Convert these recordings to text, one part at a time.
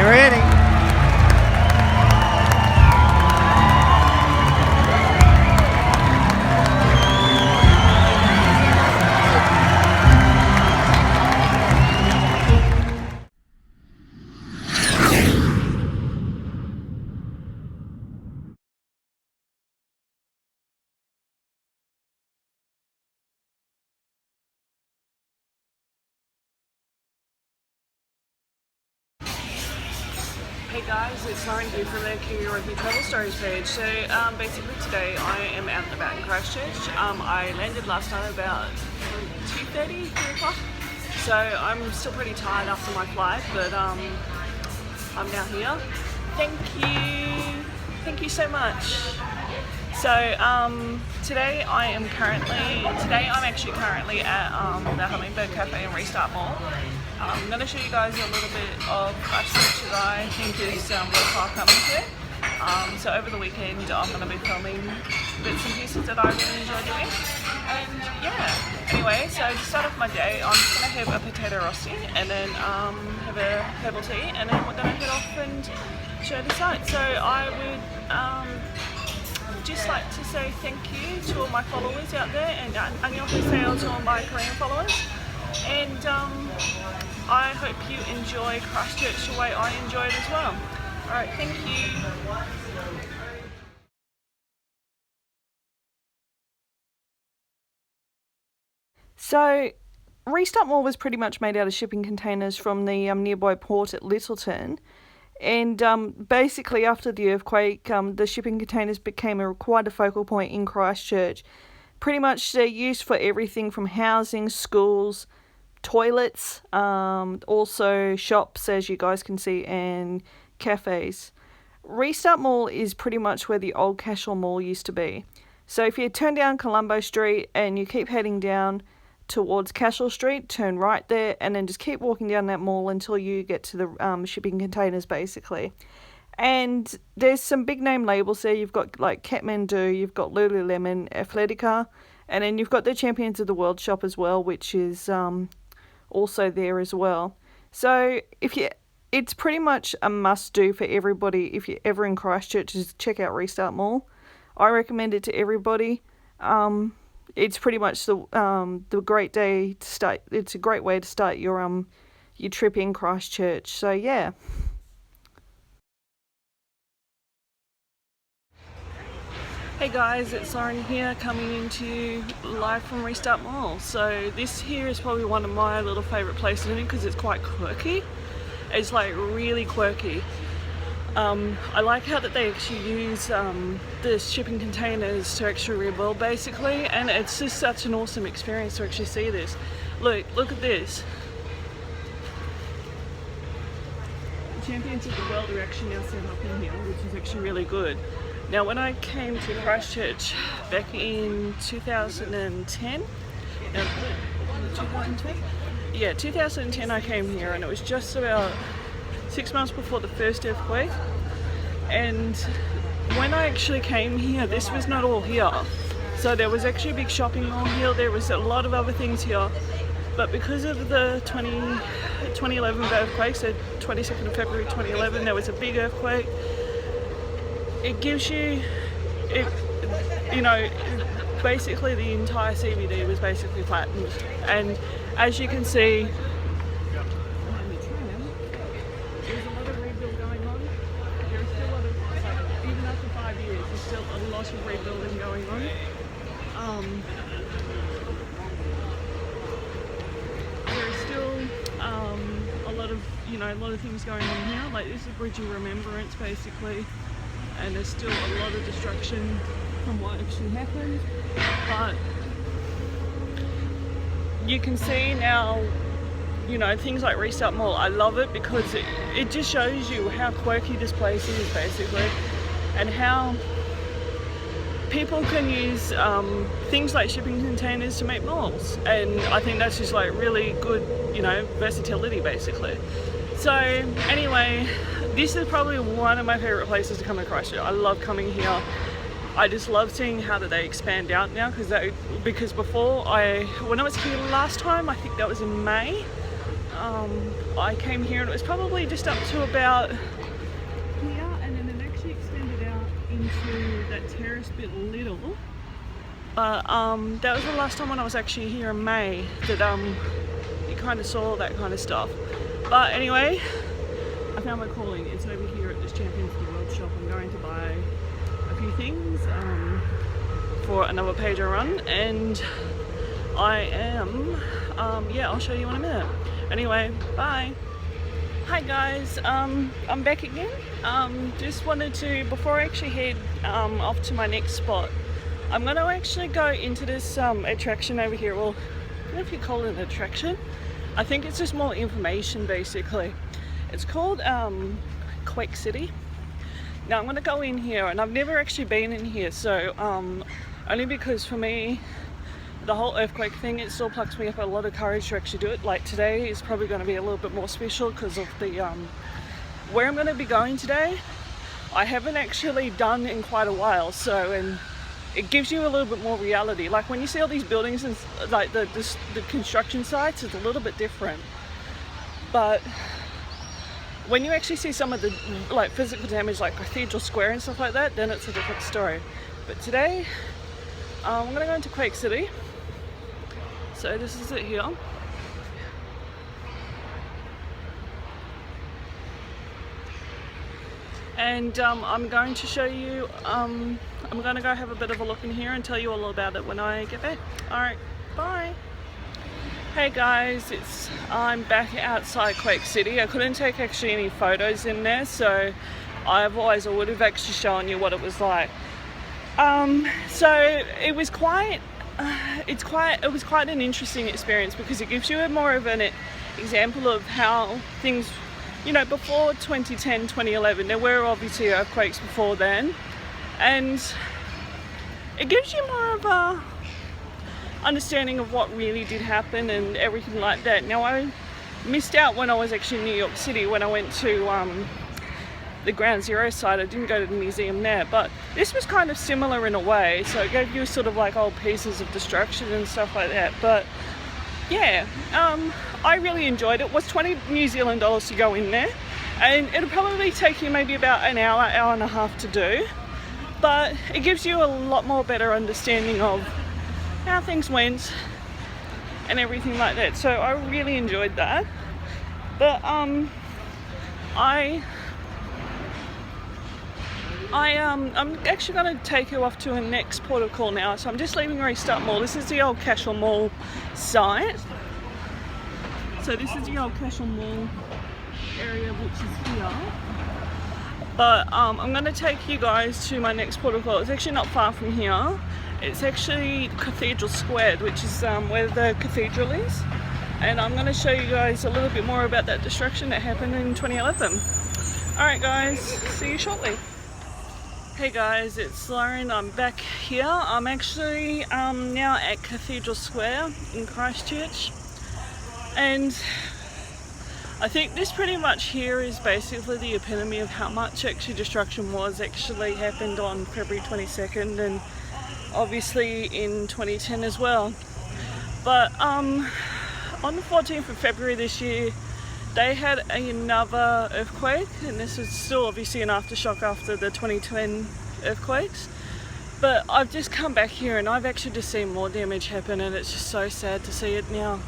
you ready? Hey guys, it's Lauren here from the Kiwi Rugby Travel Stories page. So basically today I am out and about in Christchurch. I landed last night about 2:30, 3 o'clock. So I'm still pretty tired after my flight, but I'm now here. Thank you so much. So today I'm actually currently at the Hummingbird Cafe in Restart Mall. I'm going to show you guys a little bit of Christchurch that I think is worthwhile coming to. So over the weekend I'm going to be filming bits and pieces that I really enjoy doing. And yeah, anyway, so to start off my day, I'm just going to have a potato rosti and then have a herbal tea, and then we're going to head off and show the site. So I would just like to say thank you to all my followers out there, and annyeonghaseyo to all my Korean followers. And I hope you enjoy Christchurch the way I enjoy it as well. Alright, thank you. So, Restart Mall was pretty much made out of shipping containers from the nearby port at Lyttelton. And basically after the earthquake, the shipping containers became quite a focal point in Christchurch. Pretty much they're used for everything from housing, schools, toilets, also shops, as you guys can see, and cafes. Restart Mall is pretty much where the old Cashel Mall used to be. So if you turn down Colombo Street and you keep heading down towards Cashel Street, turn right there, and then just keep walking down that mall until you get to the shipping containers, basically. And there's some big name labels there. You've got like Kathmandu, you've got Lululemon, Athletica, and then you've got the Champions of the World shop as well, which is also there as well. So it's pretty much a must do for everybody if you're ever in Christchurch, just check out Restart Mall. I recommend it to everybody. It's pretty much the great day to start. It's a great way to start your trip in Christchurch. So yeah. Hey guys, it's Lauren here, coming into live from Restart Mall. So this here is probably one of my little favourite places in it because it's quite quirky. It's like really quirky. I like how that they actually use the shipping containers to actually rebuild, basically, and it's just such an awesome experience to actually see this. Look at this. The Champions of the World are actually now set up in here, which is actually really good. Now, when I came to Christchurch back in 2010, 2010? Yeah, 2010 I came here, and it was just about 6 months before the first earthquake. And when I actually came here, this was not all here. So there was actually a big shopping mall here, there was a lot of other things here. But because of the 2011 earthquake, so 22nd of February 2011, there was a big earthquake. It gives you, basically the entire CBD was basically flattened. And as you can see, there's a lot of rebuild going on. There's still a lot of, even after 5 years, there's still a lot of rebuilding going on. There's still a lot of things going on here. Like this is Bridge of Remembrance, basically. And there's still a lot of destruction from what actually happened, but you can see now, things like Restart Mall, I love it because it just shows you how quirky this place is, basically, and how people can use things like shipping containers to make malls, and I think that's just like really good, versatility, basically. So anyway, this is probably one of my favourite places to come to Christchurch. I love coming here. I just love seeing how that they expand out now, because before when I was here last time, I think that was in May, I came here and it was probably just up to about here, and then it actually extended out into that terrace bit a little. But that was the last time when I was actually here in May that you kind of saw that kind of stuff. But anyway, I found my calling. It's over here at this Champions of the World shop. I'm going to buy a few things for another Pedro run, and I am, yeah, I'll show you in a minute. Anyway, bye. Hi guys, I'm back again. Just wanted to, before I actually head off to my next spot, I'm going to actually go into this attraction over here. Well, I don't know if you call it an attraction. I think it's just more information basically. It's called Quake City. Now I'm going to go in here, and I've never actually been in here, so only because for me the whole earthquake thing, it still plucks me up a lot of courage to actually do it. Like today is probably going to be a little bit more special because of the where I'm going to be going today. I haven't actually done in quite a while, so, and it gives you a little bit more reality. Like when you see all these buildings and like the construction sites, it's a little bit different. But when you actually see some of the like physical damage, like Cathedral Square and stuff like that, then it's a different story. But today, I'm gonna go into Quake City. So this is it here. And I'm going to show you, I'm going to go have a bit of a look in here and tell you all about it when I get back. Alright, bye! Hey guys, I'm back outside Quake City. I couldn't take actually any photos in there, so I would have actually shown you what it was like. So it was quite an interesting experience because it gives you more of an example of how things, you know, before 2010, 2011, there were obviously earthquakes before then, and it gives you more of a understanding of what really did happen and everything like that. Now I missed out when I was actually in New York City when I went to the Ground Zero site. I didn't go to the museum there, but this was kind of similar in a way, so it gave you sort of like old pieces of destruction and stuff like that. But yeah, I really enjoyed it. It was 20 New Zealand dollars to go in there, and it'll probably take you maybe about an hour and a half to do, but it gives you a lot more better understanding of how things went and everything like that. So I really enjoyed that. But I'm actually going to take you off to a next port of call now. So I'm just leaving Restart Mall. This is the old Cashel Mall site. So this is the old Cashel Mall area, which is here. But I'm going to take you guys to my next port of call. It's actually not far from here. It's actually Cathedral Square, which is where the cathedral is. And I'm going to show you guys a little bit more about that destruction that happened in 2011. Alright guys, see you shortly. Hey guys, it's Lauren. I'm back here. I'm actually now at Cathedral Square in Christchurch, and I think this pretty much here is basically the epitome of how much actually destruction actually happened on February 22nd and obviously in 2010 as well. But on the 14th of February this year, they had another earthquake, and this is still obviously an aftershock after the 2010 earthquakes. But I've just come back here and I've actually just seen more damage happen, and it's just so sad to see it now.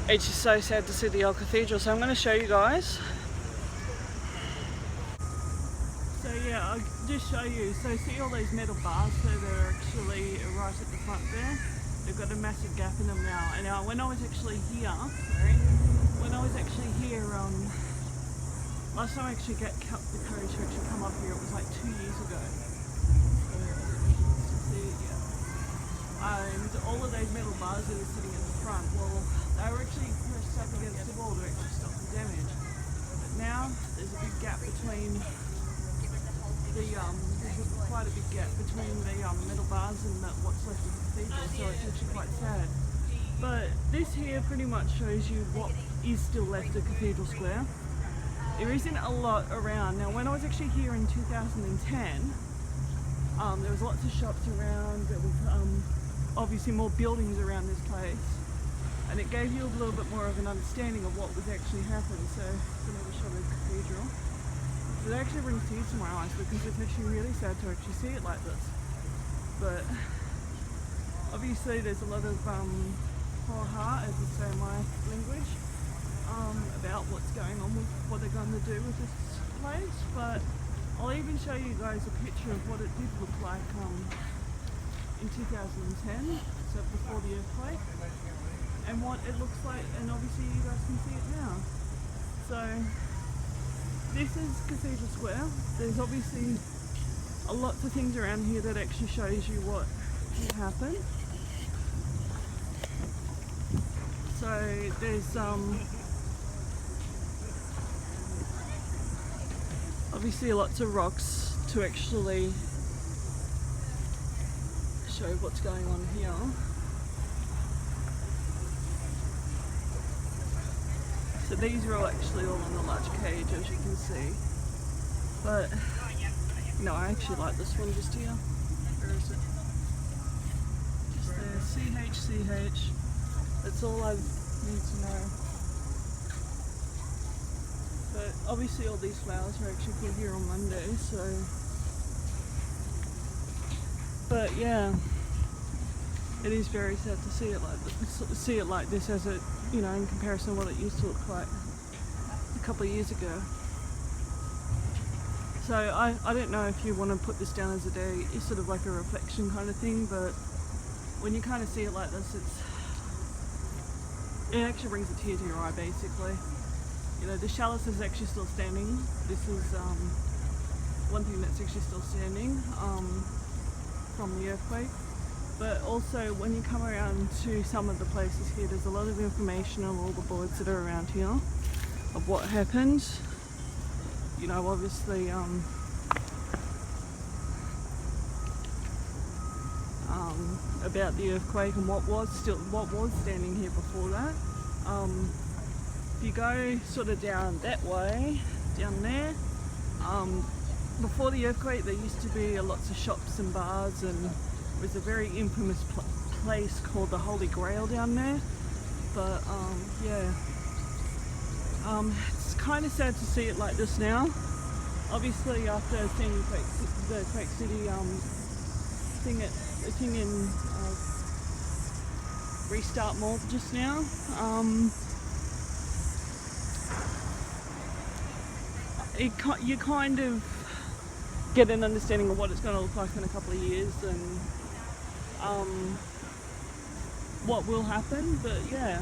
It's just so sad to see the old cathedral. So I'm going to show you guys. So yeah, I'll just show you. So see all those metal bars? So they're actually right at the front there. They've got a massive gap in them now. And now when I was actually here, last time I actually got the courage to actually come up here, it was like 2 years ago. So you can see it, yeah. And all of those metal bars that are sitting at the front, well, they were actually pressed up against the wall to actually stop the damage. But now there's a big gap between there's quite a big gap between the metal bars and what's left of the cathedral, so it's actually quite sad. But this here pretty much shows you what is still left of Cathedral Square. There isn't a lot around. Now when I was actually here in 2010, there was lots of shops around, there was obviously more buildings around this place. and it gave you a little bit more of an understanding of what was actually happening. So it's another shot of the cathedral. It actually brings tears to my eyes because it's actually really sad to actually see it like this. But obviously there's a lot of ha, as I say in my language, about what's going on with what they're going to do with this place. But I'll even show you guys a picture of what it did look like in 2010, so before the earthquake, and what it looks like, and obviously you guys can see it now. So this is Cathedral Square. There's obviously lots of things around here that actually shows you what happened. So there's obviously lots of rocks to actually show what's going on here. So these are all actually all in the large cage, as you can see. But no, I actually like this one just here. Where is it? Just there, CH. That's all I need to know. But obviously all these flowers are actually put here on Monday, so. But yeah, it is very sad to see it like this, as it, you know, in comparison to what it used to look like a couple of years ago. So I don't know if you want to put this down as a day, it's sort of like a reflection kind of thing, but when you kind of see it like this, it actually brings a tear to your eye, basically. You know, the chalice is actually still standing. This is one thing that's actually still standing from the earthquake. But also when you come around to some of the places here, there's a lot of information on all the boards that are around here of what happened. You know, obviously about the earthquake and what was standing here before that. If you go sort of down that way, down there, before the earthquake there used to be lots of shops and bars, and it was a very infamous place called the Holy Grail down there. But yeah, it's kind of sad to see it like this now. Obviously after seeing the Quake City thing in Restart Mall just now, you kind of get an understanding of what it's going to look like in a couple of years, and what will happen. But yeah,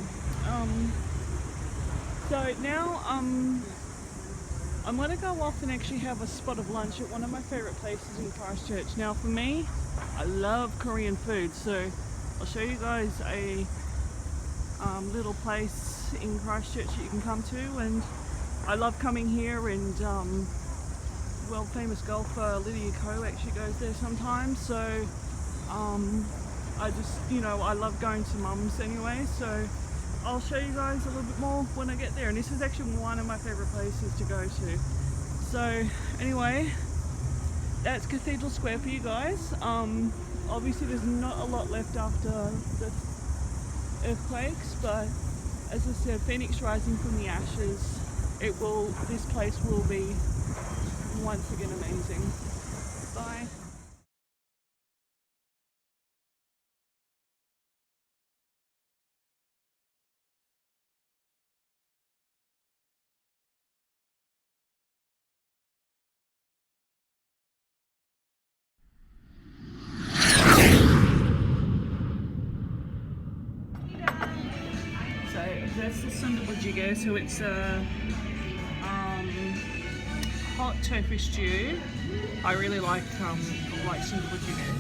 so now I'm going to go off and actually have a spot of lunch at one of my favourite places in Christchurch. Now for me, I love Korean food, so I'll show you guys a little place in Christchurch that you can come to, and I love coming here, and world famous golfer Lydia Ko actually goes there sometimes, so I just, you know, I love going to Mum's anyway, so I'll show you guys a little bit more when I get there. And this is actually one of my favourite places to go to. So anyway, that's Cathedral Square for you guys. Obviously there's not a lot left after the earthquakes, but as I said, Phoenix rising from the ashes, this place will be once again amazing. Bye. That's the sundup bujiga, so it's a hot tofu stew. I really like sundup bujiga.